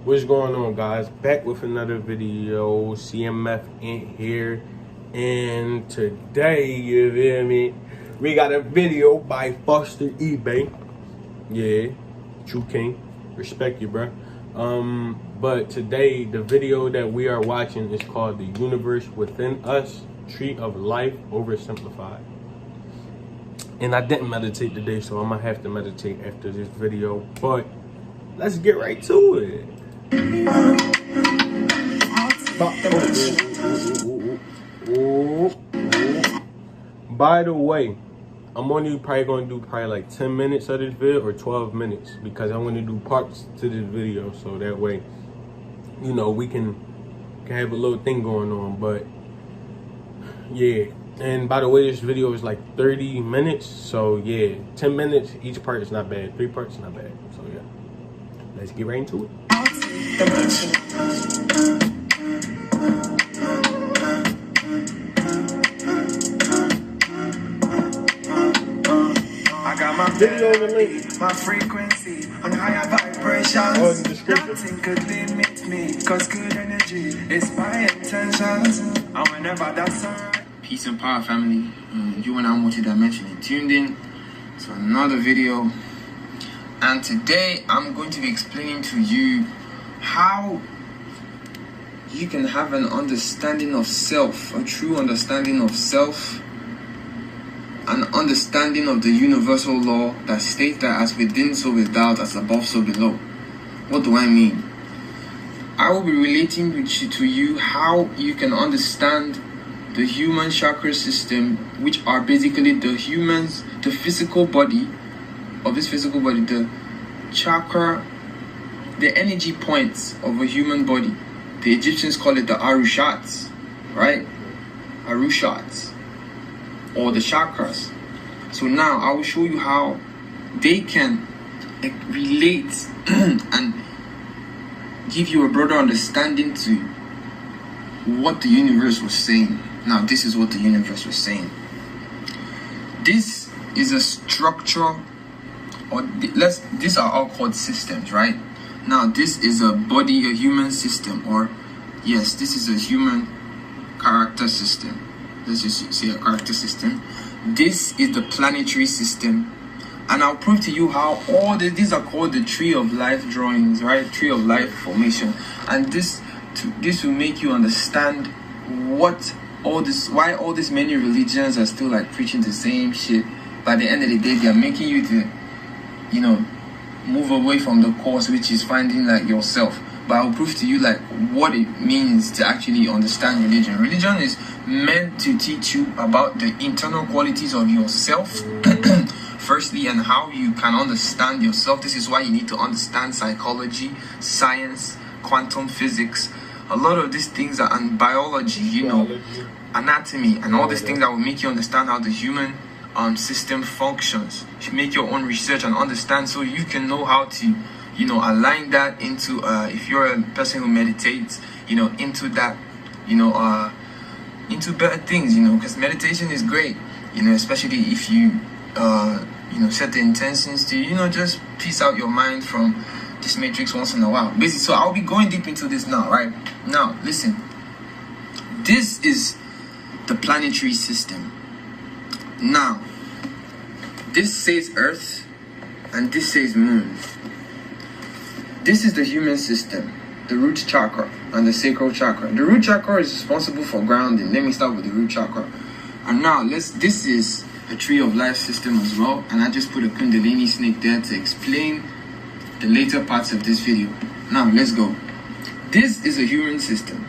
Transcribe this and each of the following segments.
What's going on, guys? Back with another video. CMF in here, and today, you feel me, we got a video by Foster Ebayy. Yeah, true king, respect you, bro. But today the video that we are watching is called The Universe Within Us, Tree of Life Oversimplified. And I didn't meditate today, so I'm gonna have to meditate after this video, but let's get right to it. By the way, I'm only probably gonna do like 10 minutes of this video or 12 minutes because I want to do parts to this video, so that way, you know, we can have a little thing going on. But yeah, and by the way, this video is like 30 minutes, so yeah, 10 minutes each part is not bad, 3 parts is not bad. So yeah, let's get right into it. Video in the link. My frequency on higher vibrations. Nothing could limit me, cause good energy is my intentions. And whenever that's alright. Peace and power, family. You and I multidimensionally tuned in to another video. And today I'm going to be explaining to you how you can have an understanding of self, a true understanding of self, an understanding of the universal law that states that as within, so without, as above, so below. What do I mean? I will be relating to you how you can understand the human chakra system, which are basically the physical body of this physical body, the chakra, the energy points of a human body. The Egyptians call it the Arushats, right? Arushats, or the chakras. So now I will show you how they can relate and give you a broader understanding to what the universe was saying. Now this is what the universe was saying. This is a structure, or these are all called systems, right? Now this is a body, a human system, or yes, this is a human character system. Let's just say a character system. This is the planetary system, and I'll prove to you how all these are called the tree of life drawings, right? Tree of life formation. And this will make you understand why all these many religions are still like preaching the same shit. By the end of the day, they are making you to, you know, move away from the course, which is finding like yourself. But I'll prove to you like what it means to actually understand religion. Religion is meant to teach you about the internal qualities of yourself firstly, and how you can understand yourself. This is why you need to understand psychology, science, quantum physics. A lot of these things are in biology, you know, anatomy, and all these things that will make you understand how the human system functions. You should make your own research and understand, so you can know how to, you know, align that into if you're a person who meditates, you know, into that, you know, into better things, you know, because meditation is great, you know, especially if you you know, set the intentions to, you know, just peace out your mind from this matrix once in a while, basically. So I'll be going deep into this now, right? Now listen, this is the planetary system. Now this says Earth and this says Moon. This is the human system, the root chakra and the sacral chakra. The root chakra is responsible for grounding. Let me start with the root chakra. And now this is a tree of life system as well, and I just put a kundalini snake there to explain the later parts of this video. Now let's go. This is a human system,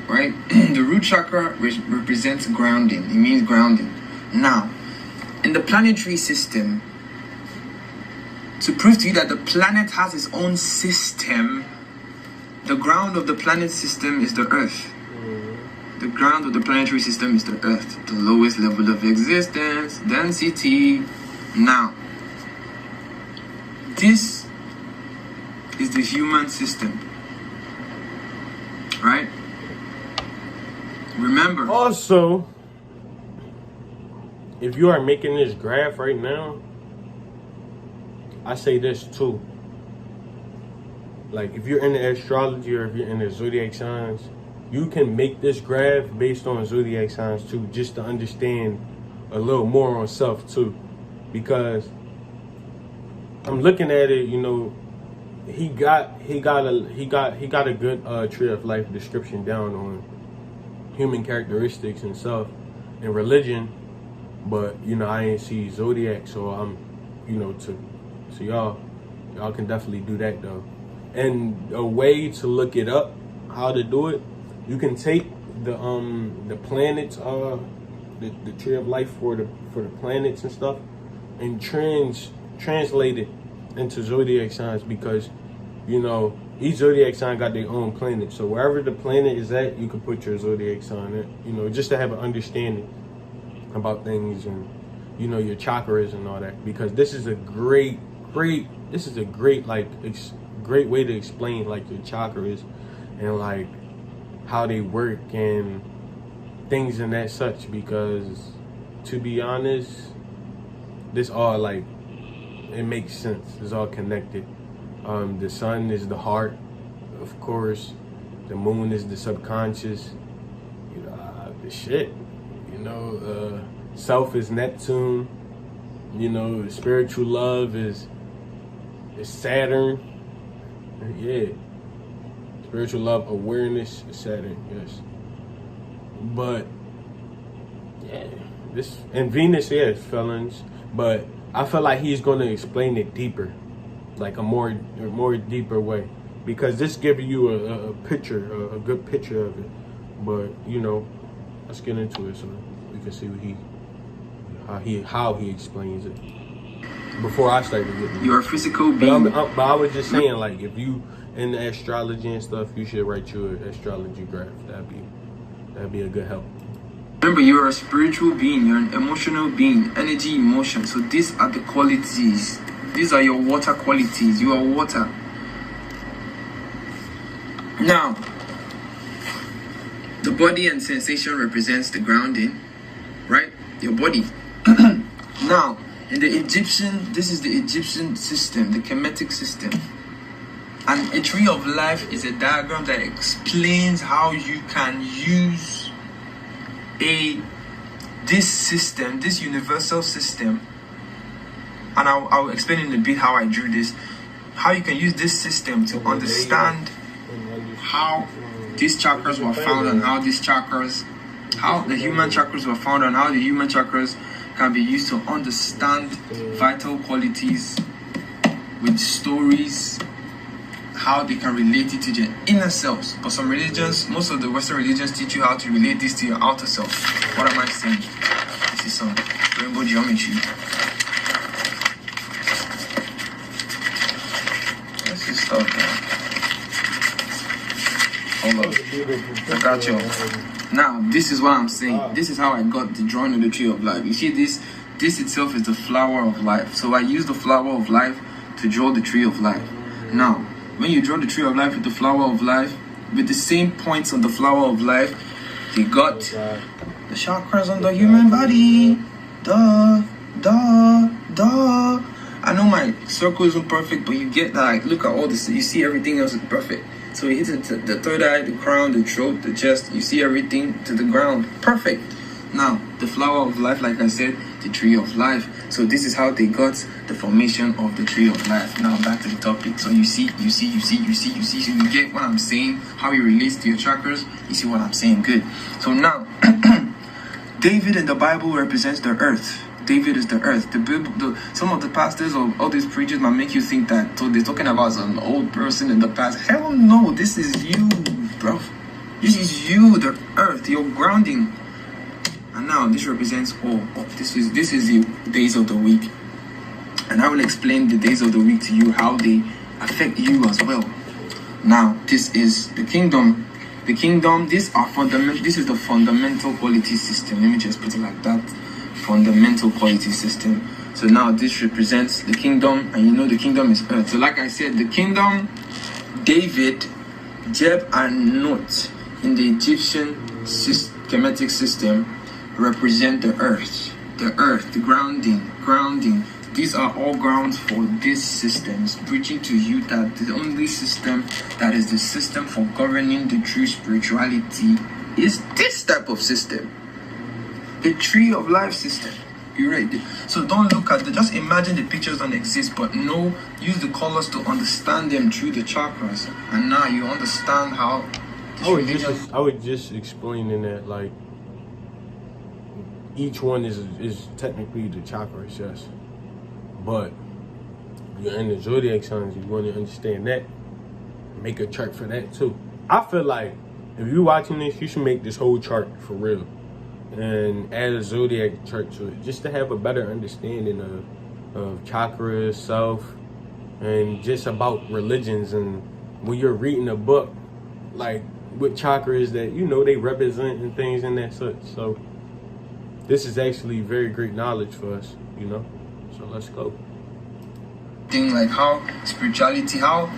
right? The root chakra represents grounding. It means grounding. Now in the planetary system, to prove to you that the planet has its own system, the ground of the planet system is the Earth. The ground of the planetary system is the Earth, the lowest level of existence, density. Now, this is the human system, right? Remember. Also, if you are making this graph right now, I say this too. like if you're into astrology or if you're into zodiac signs, you can make this graph based on zodiac signs too, just to understand a little more on self too. Because I'm looking at it, you know, he got a good tree of life description down on human characteristics and stuff and religion, but you know, I ain't see zodiac, so I'm, you know, so y'all can definitely do that though. And a way to look it up, how to do it, you can take the planets, the tree of life for the planets and stuff, and translate it into zodiac signs, because you know each zodiac sign got their own planet. So wherever the planet is at, you can put your zodiac sign in, you know, just to have an understanding about things and, you know, your chakras and all that. Because this is a great way to explain like your chakras and like how they work and things and that such. Because to be honest, this all like, it makes sense. It's all connected. The sun is the heart, of course. The moon is the subconscious. You know, the shit. You know, self is Neptune. You know, spiritual love is Saturn. Yeah. Spiritual love awareness is Saturn. Yes. But yeah, this and Venus, yeah, is felons. But I feel like he's going to explain it deeper, like a more deeper way, because this gives you a picture, a good picture of it. But you know, let's get into it so we can see what how he explains it. Before I start to get you're a physical being. But I was just saying, like, if you into astrology and stuff, you should write your astrology graph. That'd be a good help. Remember, you're a spiritual being, you're an emotional being, energy, emotion. So these are the qualities. These are your water qualities. You are water. Now, the body and sensation represents the grounding, right? Your body. Now, in the Egyptian, this is the Egyptian system, the Kemetic system. And a tree of life is a diagram that explains how you can use this system, this universal system, and I'll explain in a bit how I drew this, how you can use this system to understand how these chakras were found and how the human chakras were found and how the human chakras can be used to understand vital qualities with stories, how they can relate it to their inner selves. But some religions, most of the Western religions, teach you how to relate this to your outer self. What am I saying? This is some rainbow geometry. Let's just start there. Hold up. I got you. Now, this is what I'm saying. This is how I got the drawing of the tree of life. You see this itself is the flower of life. So I use the flower of life to draw the tree of life. Now, when you draw the tree of life with the flower of life, with the same points on the flower of life, you got the chakras on the human body. Duh. I know my circle isn't perfect, but you get that. Like, look at all this. You see everything else is perfect. So you hit it, the third eye, the crown, the throat, the chest. You see everything to the ground. Perfect. Now, the flower of life, like I said, the tree of life. So this is how they got the formation of the tree of life. Now back to the topic. So you see. So you get what I'm saying, how it relates to your chakras. You see what I'm saying? Good. So now, David in the Bible represents the earth. David is the earth. Some of the pastors or all these preachers might make you think that so they're talking about some old person in the past. Hell no, this is you, bro. This is you, the earth, your grounding. And now this represents all. This is the days of the week. And I will explain the days of the week to you, how they affect you as well. Now, this is the kingdom. The kingdom, this is the fundamental quality system. Let me just put it like that. Fundamental quality system. So now this represents the kingdom, and you know the kingdom is earth. So like I said, the kingdom, David, Jeb, and Not in the Egyptian Kemetic system represent the earth, the grounding, These are all grounds for this system. It's preaching to you that the only system that is the system for governing the true spirituality is this type of system. The tree of life system. You read it. So don't look at just imagine the pictures don't exist, but no, use the colors to understand them through the chakras. And now you understand how I would just explaining that, like, each one is technically the chakras, yes. But you're in the zodiac signs, you want to understand that. Make a chart for that too. I feel like if you're watching this, you should make this whole chart for real and add a zodiac chart to it, just to have a better understanding of chakras, self, and just about religions. And when you're reading a book, like with chakras that, you know, they represent and things and that such. So this is actually very great knowledge for us, you know. So let's go. Thing like how spirituality, how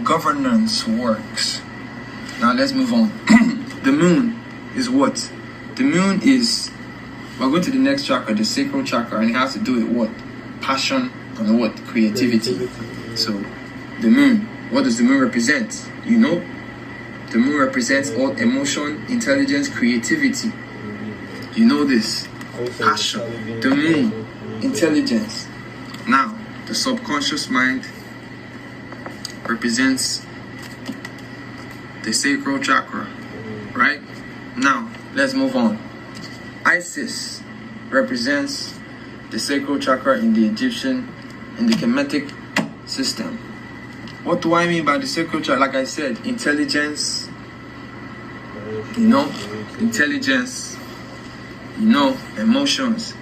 governance works. Now let's move on. The moon is what? The moon is, we're going to the next chakra, the sacral chakra, and it has to do with what? Passion and what? Creativity. So the moon, what does the moon represent? You know, the moon represents all emotion, intelligence, creativity. You know this. Passion. The moon. Intelligence. Now, the subconscious mind represents the sacral chakra, right? Now, let's move on. Isis represents the sacral chakra in the Egyptian, in the Kemetic system. What do I mean by the sacral chakra? Like I said, intelligence, you know, intelligence, you know, emotions.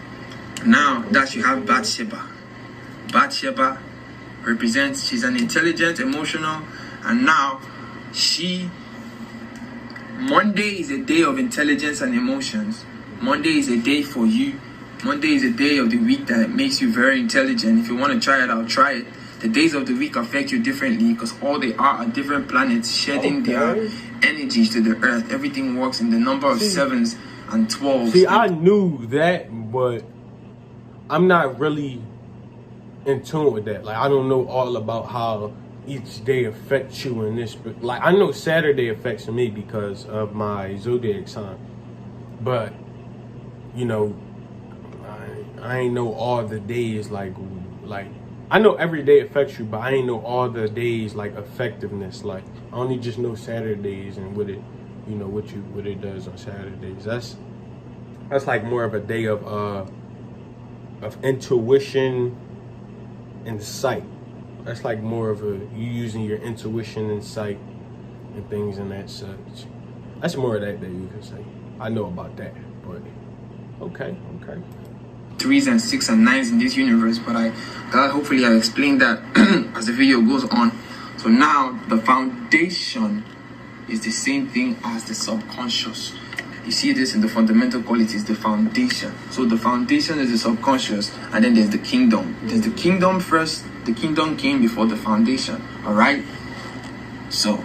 Now that you have Bathsheba. Bathsheba represents, she's an intelligent, emotional, and now Monday is a day of intelligence and emotions. Monday is a day for you. Monday is a day of the week that makes you very intelligent. If you want to try it out, try it. The days of the week affect you differently because all they are different planets shedding their energies to the earth. Everything works in the number of 7s and 12s. See, I knew that, but I'm not really in tune with that. Like, I don't know all about how each day affects you in this, but like, I know Saturday affects me because of my zodiac sign, but you know, I ain't know all the days. Like I know every day affects you, but I ain't know all the days like effectiveness. Like, I only just know Saturdays and what it, you know, what it does on Saturdays. That's like more of a day of intuition and sight. That's like more of you using your intuition and sight and things and that such. That's more of that you can say. I know about that, but okay. 3s and 6 and 9s in this universe, but hopefully I explained that as the video goes on. So now the foundation is the same thing as the subconscious. You see this in the fundamental qualities, the foundation. So the foundation is the subconscious, and then there's the kingdom. There's the kingdom first. The kingdom came before the foundation, all right? So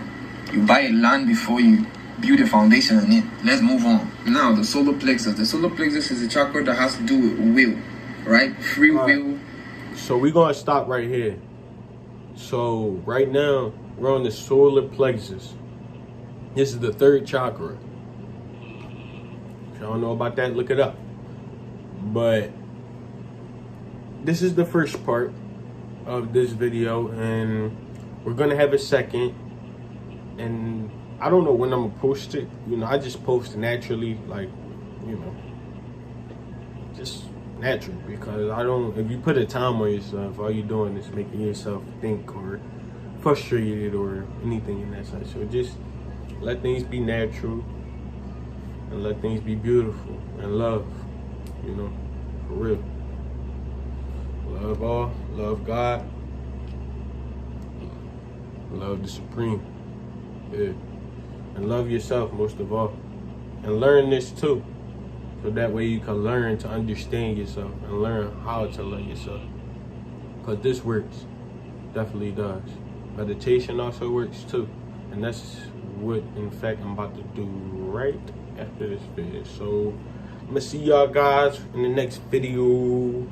you buy a land before you build a foundation on it. Let's move on. Now, the solar plexus. The solar plexus is a chakra that has to do with will, right? Free will. So we're going to stop right here. So right now, we're on the solar plexus. This is the 3rd chakra. If y'all don't know about that, look it up. But this is the first part of this video, and we're going to have a second. And I don't know when I'm gonna post it. You know, I just post naturally, like, you know, just natural, because I don't, if you put a time on yourself, all you're doing is making yourself think or frustrated or anything in that sense. So just let things be natural and let things be beautiful and love, you know, for real. Love all, love God, love the Supreme. Yeah. And love yourself most of all. And learn this too. So that way you can learn to understand yourself and learn how to love yourself. Because this works. Definitely does. Meditation also works too. And that's what, in fact, I'm about to do right after this video. So I'm going to see y'all guys in the next video.